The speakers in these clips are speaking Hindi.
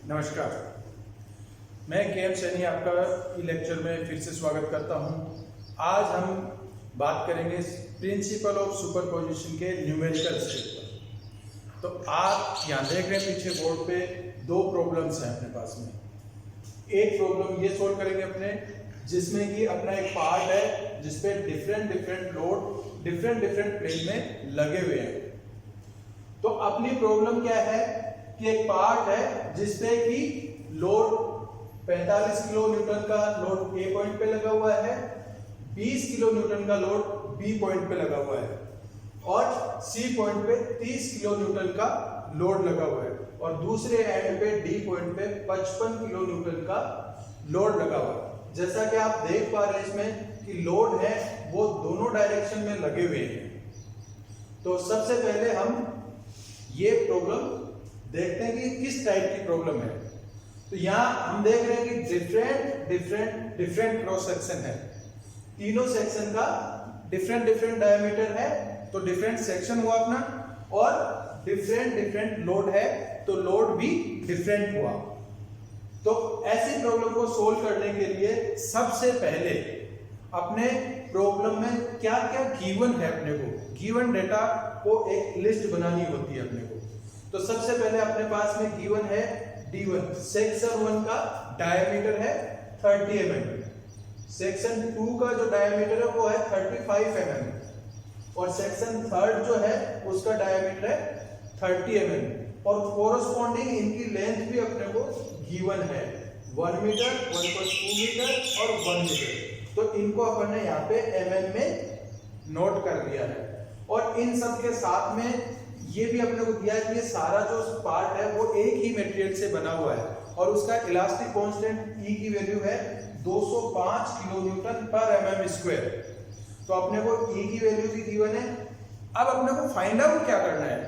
नमस्कार, मैं के एम सैनी आपका लेक्चर में फिर से स्वागत करता हूं। आज हम बात करेंगे प्रिंसिपल ऑफ सुपरपोजिशन के न्यूमेरिकल स्टेप पर। तो आप यहाँ देख रहे हैं पीछे बोर्ड पे दो प्रॉब्लम्स हैं अपने पास में। एक प्रॉब्लम ये सोल्व करेंगे अपने, जिसमें कि अपना एक पार्ट है जिसपे डिफरेंट लोड डिफरेंट प्लेन में लगे हुए हैं। तो अपनी प्रॉब्लम क्या है कि एक पार्ट है जिसपे कि लोड 45 किलो न्यूटन का लोड ए पॉइंट पे लगा हुआ है, 20 किलो न्यूटन का लोड बी पॉइंट पे लगा हुआ है और सी पॉइंट पे 30 किलो न्यूटन का लोड लगा हुआ है और दूसरे एंड पे डी पॉइंट पे 55 किलो न्यूटन का लोड लगा हुआ है। जैसा कि आप देख पा रहे हैं इसमें कि लोड है वो दोनों डायरेक्शन में लगे हुए हैं। तो सबसे पहले हम ये प्रॉब्लम देखते हैं कि किस टाइप की प्रॉब्लम है। तो यहाँ हम देख रहे हैं कि डिफरेंट क्रॉस सेक्शन है, तीनों सेक्शन का डिफरेंट डायमीटर है, तो डिफरेंट सेक्शन हुआ अपना, और डिफरेंट लोड है तो लोड भी डिफरेंट हुआ। तो ऐसी प्रॉब्लम को सोल्व करने के लिए सबसे पहले अपने प्रॉब्लम में क्या क्या गिवन है, अपने को गिवन डेटा को एक लिस्ट बनानी होती है अपने को। तो सबसे पहले अपने पास में गिवन है D1, सेक्शन 1 का डायमीटर है 30 mm, सेक्शन 2 का जो डायमीटर है वो है 35 mm और सेक्शन 3 जो है उसका डायमीटर है 30 mm और कोरस्पॉन्डिंग इनकी लेंथ भी अपने को गिवन है 1 मीटर, 1.2 मीटर और 1 मीटर। तो इनको अपन ने यहाँ पे mm में नोट कर लिया है और इन सब के साथ में ये भी अपने को दिया है कि ये सारा जो पार्ट है वो एक ही मटेरियल से बना हुआ है और उसका इलास्टिक कांस्टेंट E की वैल्यू है 205 किलो न्यूटन पर mm स्क्वायर। तो अपने को E की वैल्यू भी गिवन है। अब अपने को फाइंड आउट क्या करना है,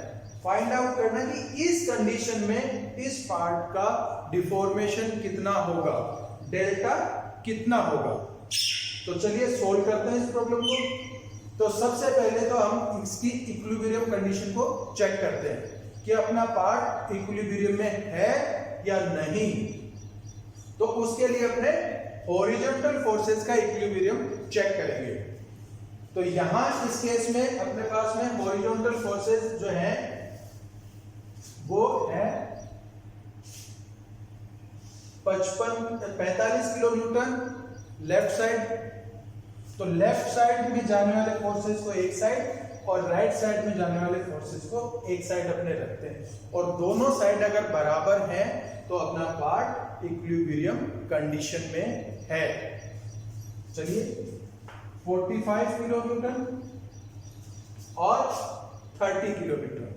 फाइंड आउट करना है कि इस कंडीशन में इस पार्ट का डिफॉर्मेशन कितना होगा, डेल्टा कितना होगा। तो चलिए सोल्व करते हैं इस प्रॉब्लम को। तो सबसे पहले तो हम इसकी इक्विलिब्रियम कंडीशन को चेक करते हैं कि अपना पार्ट इक्विलिब्रियम में है या नहीं। तो उसके लिए अपने हॉरिजॉन्टल फोर्सेस का इक्विलिब्रियम चेक करेंगे। तो यहां इस केस में अपने पास में हॉरिजॉन्टल फोर्सेस जो है वो है 45 किलो न्यूटन लेफ्ट साइड। तो लेफ्ट साइड में जाने वाले फोर्सेस को एक साइड और राइट साइड में जाने वाले फोर्सेस को एक साइड अपने रखते हैं और दोनों साइड अगर बराबर हैं तो अपना पार्ट इक्विलिब्रियम कंडीशन में है। चलिए 45 किलो न्यूटन और 30 किलो न्यूटन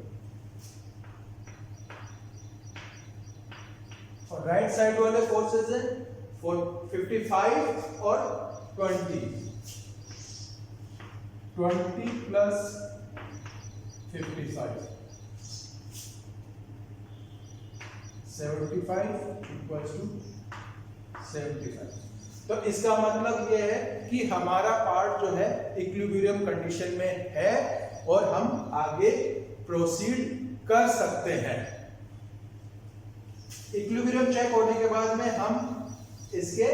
और राइट साइड वाले फोर्सेस हैं 55 और 20 प्लस 55 75 इक्वल्स टू 75। तो इसका मतलब यह है कि हमारा पार्ट जो है इक्विलिब्रियम कंडीशन में है और हम आगे प्रोसीड कर सकते हैं। इक्विलिब्रियम चेक होने के बाद में हम इसके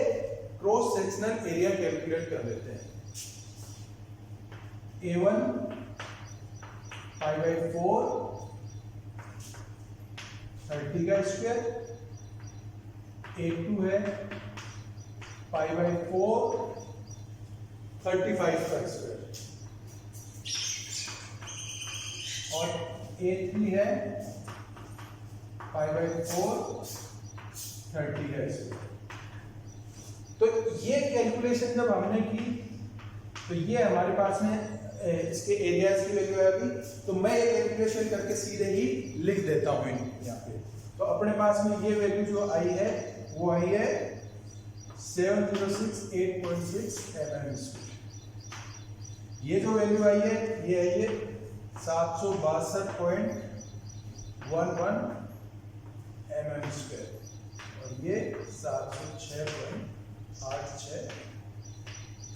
क्रॉस सेक्शनल एरिया कैलकुलेट कर लेते हैं। A1 π/4 30 का स्क्वायर, A2 है π/4 35 का स्क्वायर और A3 है π/4 30 का स्क्वायर। तो ये कैलकुलेशन जब हमने की तो ये हमारे पास में इसके एरियाज की वैल्यू है अभी। तो मैं ये कैलकुलेशन करके सीधे ही लिख देता हूं यहाँ पे। तो अपने पास में ये वैल्यू जो आई है वो आई है 7068.6 mm²। ये जो वैल्यू आई है ये आई है 762.11 mm² और ये 706.86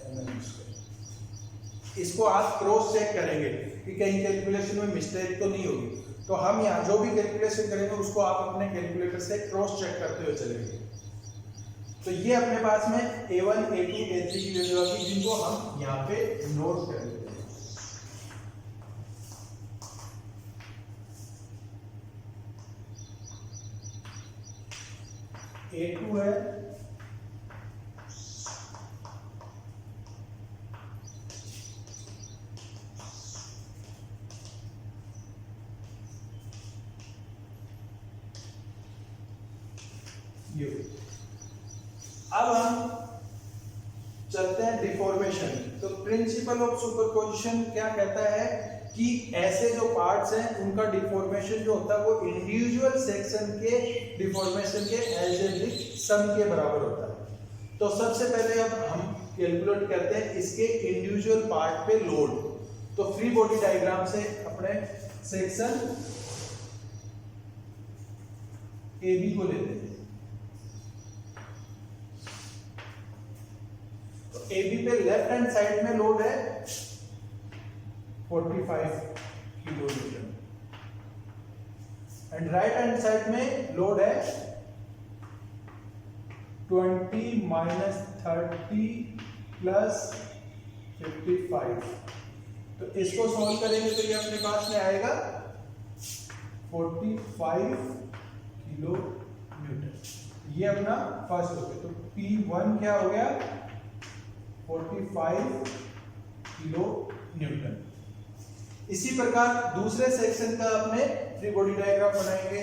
mm²। इसको आप क्रॉस चेक करेंगे कि कहीं कैलकुलेशन में मिस्टेक तो नहीं होगी। तो तो हम यहाँ जो भी कैलकुलेशन करेंगे उसको आप अपने कैलकुलेटर से क्रॉस चेक करते हुए चलेंगे। तो ये अपने पास में A1, A2, A3 की वैल्यू आ गई, जिनको हम यहाँ पे नोट कर लेते हैं। A2 है, ये। अब हम चलते हैं डिफॉर्मेशन। तो प्रिंसिपल ऑफ सुपरपोजिशन क्या कहता है कि ऐसे जो पार्ट्स हैं उनका डिफॉर्मेशन जो होता है वो इंडिविजुअल सेक्शन के डिफॉर्मेशन के अलजेब्रिक सम के बराबर होता है। तो सबसे पहले अब हम कैलकुलेट करते हैं इसके इंडिविजुअल पार्ट पे लोड। तो फ्री बॉडी डायग्राम से अपने सेक्शन AB को लेते हैं। AB पे लेफ्ट हैंड साइड में लोड है 45 kilo Newton and right hand side में लोड है 20 माइनस 30 प्लस 55। तो इसको सॉल्व करेंगे तो ये अपने पास में आएगा 45 किलो न्यूटन। ये अपना फर्स्ट हो गया। तो P1 क्या हो गया 45 किलो न्यूटन। इसी प्रकार दूसरे सेक्शन का अपने फ्री बॉडी डायग्राम बनाएंगे।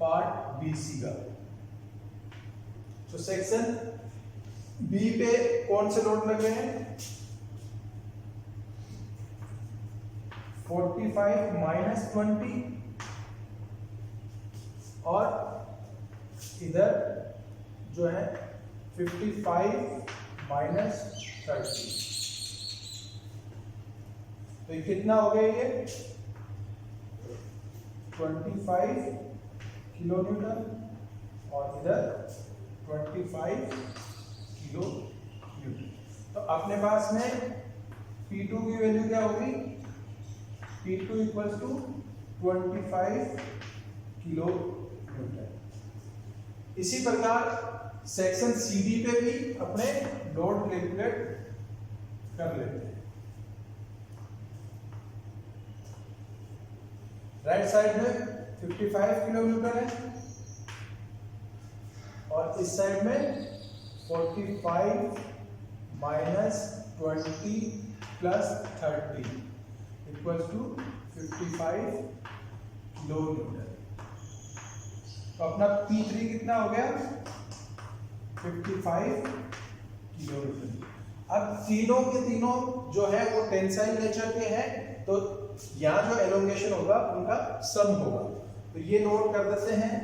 पार्ट BC का। तो सेक्शन B पे कौन से लोड लगे हैं 45 माइनस 20 और इधर जो है 55 माइनस 30। तो ये कितना हो गया ये 25 किलो न्यूटन और इधर 25 किलो न्यूटन। तो अपने पास में P2 की वैल्यू क्या होगी P2 equals to 25 kilo Newton. इसी प्रकार सेक्शन CD पे भी अपने लोड कैलकुलेट कर लेते हैं। राइट साइड में 55 किलो न्यूटन है और इस साइड में 45 minus 20 plus 30 equals to 55 kilo newton. तो अपना P3 कितना हो गया 55 किलो न्यूटन। अब तीनों के तीनों जो है वो टेंसाइल नेचर के हैं, तो यहाँ जो एलोंगेशन होगा उनका सम होगा। तो ये नोट कर देते हैं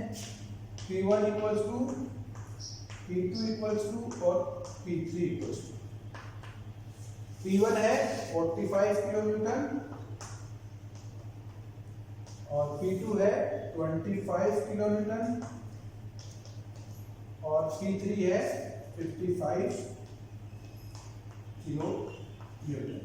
P1 equals to P2 equals to और P3 इक्वल्स टू। P1 है 45 किलो न्यूटन और P2 है 25 किलो न्यूटन और P3 है 55 किलो न्यूटन।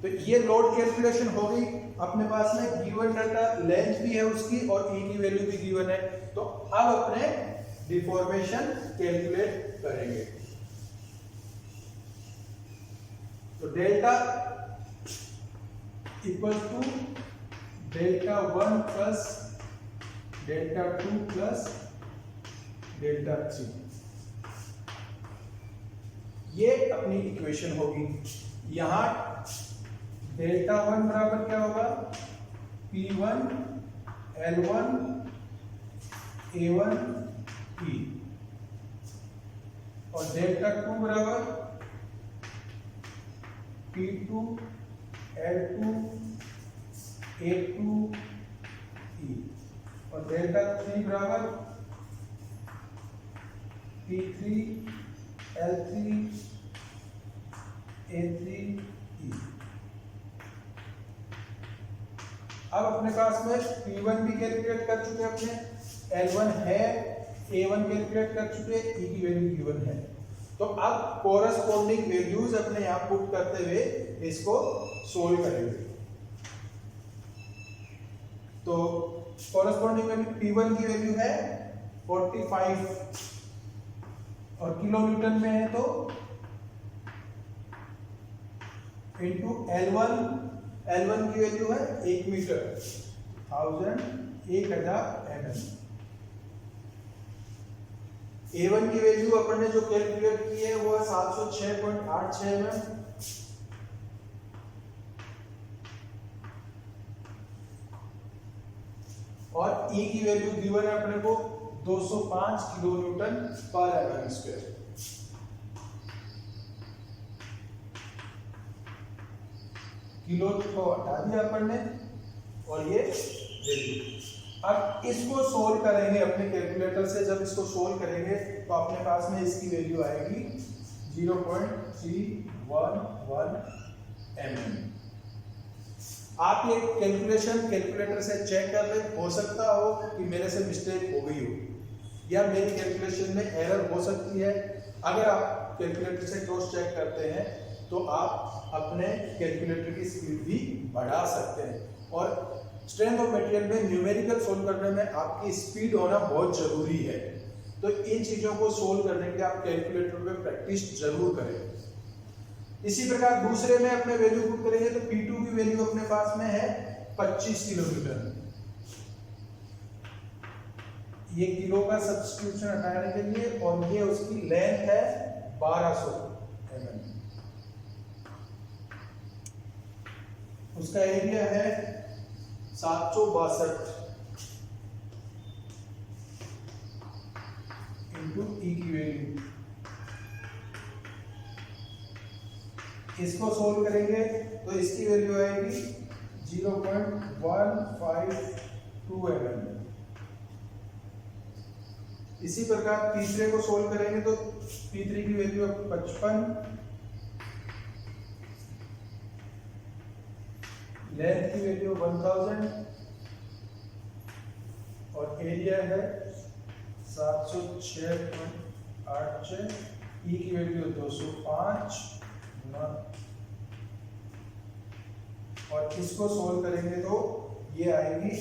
तो ये लोड कैलकुलेशन हो गई। अपने पास में गिवन डाटा लेंथ भी है उसकी और E की वैल्यू भी गिवन है। तो अब अपने डिफॉर्मेशन कैलकुलेट करेंगे। तो delta equal to delta 1 plus delta 2 plus delta 3, ये अपनी इक्वेशन होगी। यहां डेल्टा 1 बराबर क्या होगा P1 L1 A1 E और डेल्टा 2 बराबर P2 L2 A2 E और डेल्टा 3 बराबर P3 L3 A3 E। अब अपने पास में P1 भी कैलकुलेट कर चुके अपने, L1 है, A1 कैलकुलेट कर चुके, E की वैल्यू गिवन है। तो अब कोरस्पॉन्डिंग वैल्यूज अपने यहाँ पुट करते हुए इसको सोल्व करेंगे। तो कोरस्पॉन्डिंग वैल्यू P1 की वैल्यू है 45 और किलो न्यूटन में है तो इंटू L1 की वैल्यू है 1 मीटर 1000 mm। A1 की वैल्यू अपन ने जो कैलकुलेट की है वो है 706.86 mm। और E की वैल्यू गिवन है अपने को 205 किलो न्यूटन पर mm स्क्वायर। किलो को हटा दिया अपन ने और ये वैल्यू। अब इसको सोल्व करेंगे अपने कैलकुलेटर से। जब इसको सोल्व करेंगे तो अपने पास में इसकी वैल्यू आएगी 0.311 mm। आप ये कैलकुलेटर से चेक कर ले, हो सकता हो कि मेरे से मिस्टेक हो गई हो या मेरी कैलकुलेशन में एरर हो सकती है। अगर आप कैलकुलेटर से क्रॉस चेक करते हैं तो आप अपने कैलकुलेटर की स्पीड भी बढ़ा सकते हैं। और स्ट्रेंथ ऑफ मटेरियल में न्यूमेरिकल सोल्व करने में आपकी स्पीड होना बहुत जरूरी है। तो इन चीजों को सोल्व करने के लिए आप कैलकुलेटर पे प्रैक्टिस जरूर करें। इसी प्रकार दूसरे में अपने वैल्यू पुट करेंगे तो P2 की वैल्यू अपने पास में है 25 किलो न्यूटन। ये किलो का सब्स्टिट्यूशन हटाने के लिए, और ये उसकी लेंथ है 1200 mm। उसका एरिया है 762 इंटू E की वैल्यू। इसको सोल्व करेंगे तो इसकी वैल्यू आएगी 0.152 mm। इसी प्रकार तीसरे को सोल्व करेंगे तो P3 की वैल्यू 55, लेंथ की वैल्यू 1000 और एरिया है 706.86। E की वैल्यू 205 और इसको सोल्व करेंगे तो ये आएगी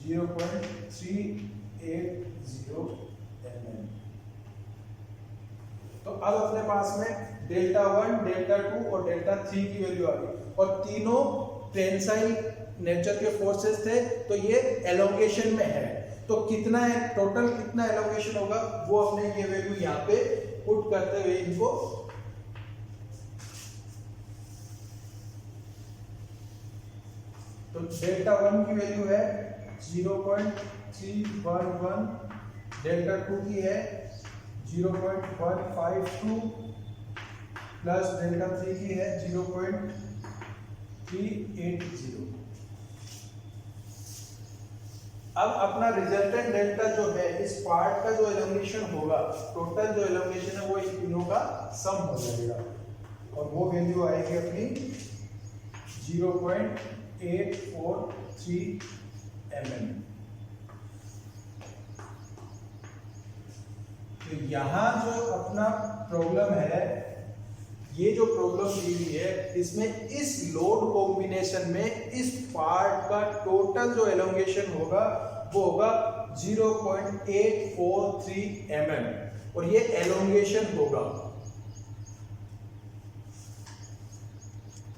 0.380 mm। तो अब अपने पास में डेल्टा 1, डेल्टा 2 और डेल्टा 3 की वैल्यू आ गई और तीनों टेंसाइल नेचर के फोर्सेस थे। तो ये एलोंगेशन में है तो कितना है टोटल, कितना एलोंगेशन होगा वो अपने ये वैल्यू यहाँ पे पुट करते हुए इनको तो डेल्टा 1 की वैल्यू है 0.311, डेल्टा 2 की है 0.152 प्लस डेल्टा 3 की है 0.380। अब अपना रिजल्टेंट डेल्टा जो है इस पार्ट का जो एलोंगेशन होगा, टोटल जो एलोंगेशन है वो इन तीनों का सम हो जाएगा और वो वैल्यू आएगी अपनी 0.843 mm। तो यहाँ जो अपना प्रॉब्लम है, ये जो प्रॉब्लम दी हुई है इसमें इस लोड कॉम्बिनेशन में इस पार्ट का टोटल जो एलोंगेशन होगा वो होगा 0.843 mm और ये एलोंगेशन होगा।